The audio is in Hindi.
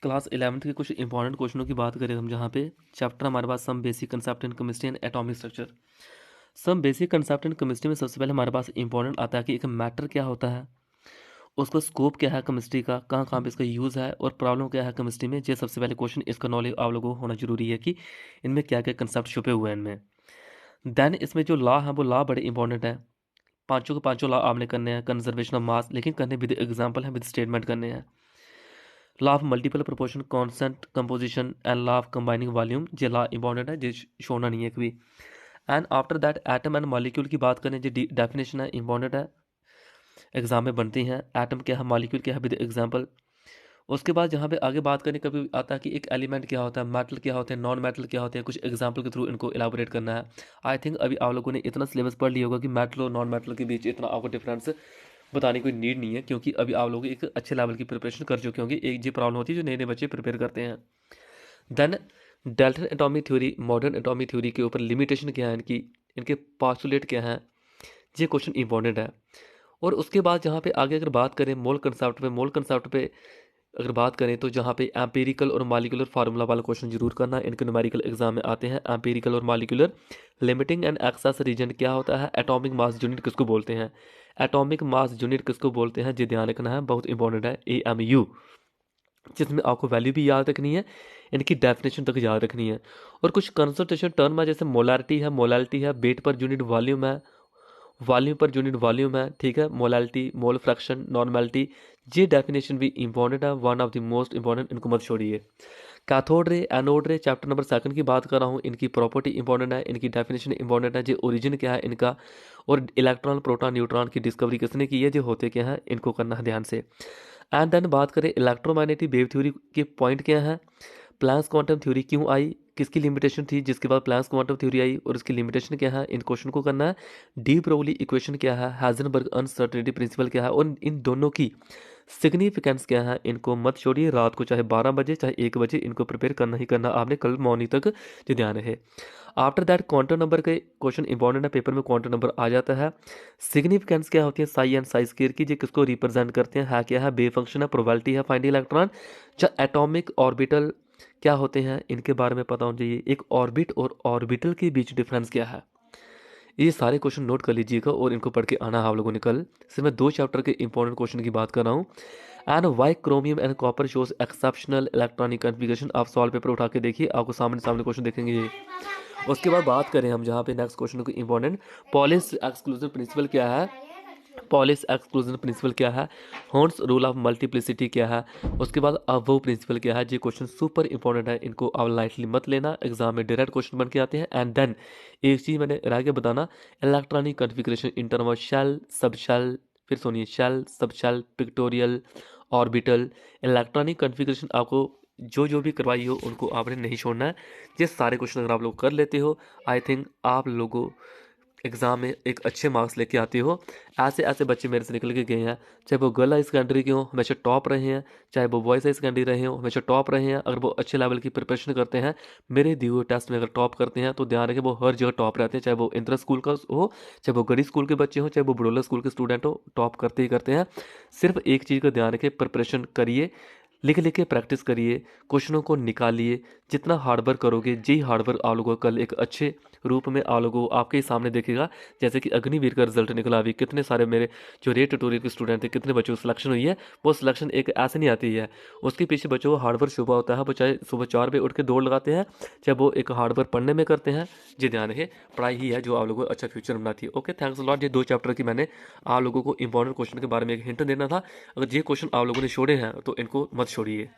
क्लास 11th के कुछ इंपॉर्टेंट क्वेश्चनों की बात करें हम, जहाँ पे चैप्टर हमारे पास some basic concept in chemistry and atomic structure. Some basic concept in chemistry में सबसे पहले हमारे पास इंपॉर्टेंट आता है कि एक मैटर क्या होता है, उसका स्कोप क्या है केमिस्ट्री का, कहाँ कहाँ पे इसका यूज़ है, और प्रॉब्लम क्या है केमिस्ट्री में। ये सबसे पहले क्वेश्चन, इसका नॉलेज आप लोगों को होना जरूरी है कि इनमें क्या क्या कंसेप्ट छुपे हुए हैं इनमें। देन इसमें जो लॉ है वो लॉ बड़े इंपॉर्टेंट है। पांचों के पांचों लॉ आपने करने हैं, कंजर्वेशन ऑफ मास, लेकिन करने विद एग्जाम्पल है, विद स्टेटमेंट करने हैं। Law of multiple proportion, constant composition and law of combining volume, ये लॉ इंपॉर्टेंट है, जो छोड़ना नहीं है कभी। And after that atom and molecule की बात करें, जो डेफिनेशन है इंपॉर्टेंट है, एग्जाम में बनती हैं। एटम क्या है, मॉलिक्यूल क्या है, विद एग्जाम्पल। उसके बाद जहाँ पे आगे बात करने कभी आता है कि एक एलिमेंट क्या होता है, मेटल क्या होते हैं, नॉन मेटल क्या होते हैं, कुछ एग्जाम्पल के थ्रू इनको इलाबोरेट करना है। आई थिंक अभी आप लोगों ने इतना सिलेबस पढ़ लिया होगा कि मेटल और नॉन मेटल के बीच इतना आपको डिफरेंस बताने की कोई नीड नहीं है, क्योंकि अभी आप लोग एक अच्छे लेवल की प्रिपरेशन कर चुके होंगे। एक ये प्रॉब्लम होती है जो नए नए बच्चे प्रिपेयर करते हैं। Then Dalton atomic theory, modern atomic theory के ऊपर लिमिटेशन क्या है इनकी, इनके पॉस्टुलेट क्या है, ये क्वेश्चन इंपॉर्टेंट है। और उसके बाद जहाँ पे आगे अगर बात करें मोल कंसेप्ट पे अगर बात करें, तो जहाँ पे एम्पिरिकल और मॉलिक्यूलर फार्मूला वाला क्वेश्चन जरूर करना, इनके न्यूमेरिकल एग्जाम में आते हैं। एम्पिरिकल और molecular limiting and excess reagent क्या होता है, एटॉमिक मास यूनिट किसको बोलते हैं, एटॉमिक मास यूनिट किसको बोलते हैं, ये ध्यान रखना है, बहुत इंपॉर्टेंट है। AMU, जिसमें आपको वैल्यू भी याद रखनी है, इनकी डेफिनेशन तक याद रखनी है। और कुछ कंसंट्रेशन टर्म है, जैसे मोलारिटी है, वेट पर यूनिट वॉल्यूम है, वॉल्यूम पर यूनिट वॉल्यूम है, ठीक है, मोलालिटी, मोल फ्रैक्शन, नॉर्मेलिटी, ये डेफिनेशन भी इंपॉर्टेंट है, one of the most important, इनको मत छोड़िए। कैथोड रे, एनोड रे, चैप्टर नंबर 2 की बात कर रहा हूँ, इनकी प्रॉपर्टी इंपॉर्टेंट है, इनकी डेफिनेशन इंपॉर्टेंट है, जो ओरिजिन क्या है इनका, और इलेक्ट्रॉन प्रोटॉन न्यूट्रॉन की डिस्कवरी किसने की है, जो होते क्या है, इनको करना है ध्यान से। एंड देन बात करें इलेक्ट्रोमैग्नेटिक वेव थ्योरी के पॉइंट क्या है, प्लैंक्स क्वांटम थ्योरी क्यों आई, किसकी लिमिटेशन थी, जिसके बाद प्लैंक्स क्वांटम थ्योरी आई, और इसकी लिमिटेशन क्या है, इन क्वेश्चन को करना है। डी ब्रोगली इक्वेशन क्या है, हाइजेनबर्ग अनसर्टेनिटी प्रिंसिपल क्या है, और इन दोनों की सिग्निफिकेंस क्या है, इनको मत छोड़िए। रात को चाहे 12 बजे चाहे 1 बजे इनको प्रिपेयर करना ही करना आपने, कल मॉर्निंग तक जो ध्यान रहे। आफ्टर दैट क्वांटम नंबर के क्वेश्चन इंपॉर्टेंट है, पेपर में क्वांटम नंबर आ जाता है। सिग्निफिकेंस क्या होती है, साई एंड साई स्क्वायर की, जो किसको रिप्रेजेंट करते हैं, है क्या है, बे फंक्शन है, प्रोबेबिलिटी है, फाइंड इलेक्ट्रॉन। या एटॉमिक ऑर्बिटल क्या होते हैं, इनके बारे में पता होना चाहिए। एक ऑर्बिट और ऑर्बिटल के बीच डिफरेंस क्या है, ये सारे क्वेश्चन नोट कर लीजिएगा और इनको पढ़ के आना है आप लोगों ने कल। सिर्फ मैं 2 चैप्टर के इंपॉर्टेंट क्वेश्चन की बात कर रहा हूँ। And why chromium and copper shows exceptional electronic configuration, आप सॉल्व पेपर उठा के देखिए, आपको सामने सामने क्वेश्चन देखेंगे ये। उसके बाद बात करें हम जहाँ पे नेक्स्ट क्वेश्चन को इंपॉर्टेंट, पॉलिश एक्सक्लूजन प्रिंसिपल क्या है, पॉलिश एक्सक्लूजन प्रिंसिपल क्या है, हॉर्न्स रूल ऑफ मल्टीप्लिसिटी क्या है, उसके बाद अबव प्रिंसिपल क्या है। ये क्वेश्चन सुपर इंपॉर्टेंट है, इनको आप लाइटली मत लेना, एग्जाम में डायरेक्ट क्वेश्चन बन के आते हैं। एंड देन एक चीज़ मैंने रह के बताना, electronic configuration in term of shell, sub shell, फिर सुनिए, shell, sub shell, pictorial, orbital, electronic configuration आपको जो जो भी करवाई हो उनको आपने नहीं छोड़ना है। ये सारे क्वेश्चन अगर आप लोग कर लेते हो, आई थिंक आप लोगों एग्ज़ाम में एक अच्छे मार्क्स लेके आते हो। ऐसे ऐसे बच्चे मेरे से निकल के गए हैं, चाहे वो गर्ल हाई सेकेंडरी के हों हमेशा टॉप रहे हैं, चाहे वो बॉयज़ हाई सेकेंडरी रहे हों हमेशा टॉप रहे हैं। अगर वो अच्छे लेवल की प्रिपरेशन करते हैं, मेरे दिए हुए टेस्ट में अगर टॉप करते हैं, तो ध्यान रखें वो हर जगह टॉप रहते हैं, चाहे वो इंटर स्कूल का हो, चाहे वो गढ़ी स्कूल के बच्चे हों, चाहे वो बड़ोला स्कूल के स्टूडेंट हो, टॉप करते ही करते हैं। सिर्फ एक चीज़ का ध्यान रखें, प्रिपरेशन करिए, लिख लिख के प्रैक्टिस करिए, क्वेश्चनों को निकालिए। जितना हार्डवर्क करोगे, यही हार्डवर्क आप लोगों को कल एक अच्छे रूप में आप लोगों को आपके ही सामने देखेगा। जैसे कि अग्निवीर का रिजल्ट निकला, अभी कितने सारे मेरे जो रे ट्यूटोरियल के स्टूडेंट थे, कितने बच्चों को सिलेक्शन हुई है। वो सिलेक्शन एक ऐसे नहीं आती है, उसके पीछे बच्चों को हार्डवर्क छुपा होता है। वो चाहे सुबह 4 बजे उठ के दौड़ लगाते हैं, चाहे वो एक हार्डवर्क पढ़ने में करते हैं। जी ध्यान रहे, पढ़ाई ही है जो आप लोगों को अच्छा फ्यूचर बनाती है। Okay, thanks lot. ये 2 चैप्टर की मैंने आप लोगों को इंपॉर्टेंट क्वेश्चन के बारे में एक हिंट देना था। अगर ये क्वेश्चन आप लोगों ने छोड़े हैं तो इनको मत छोड़िए।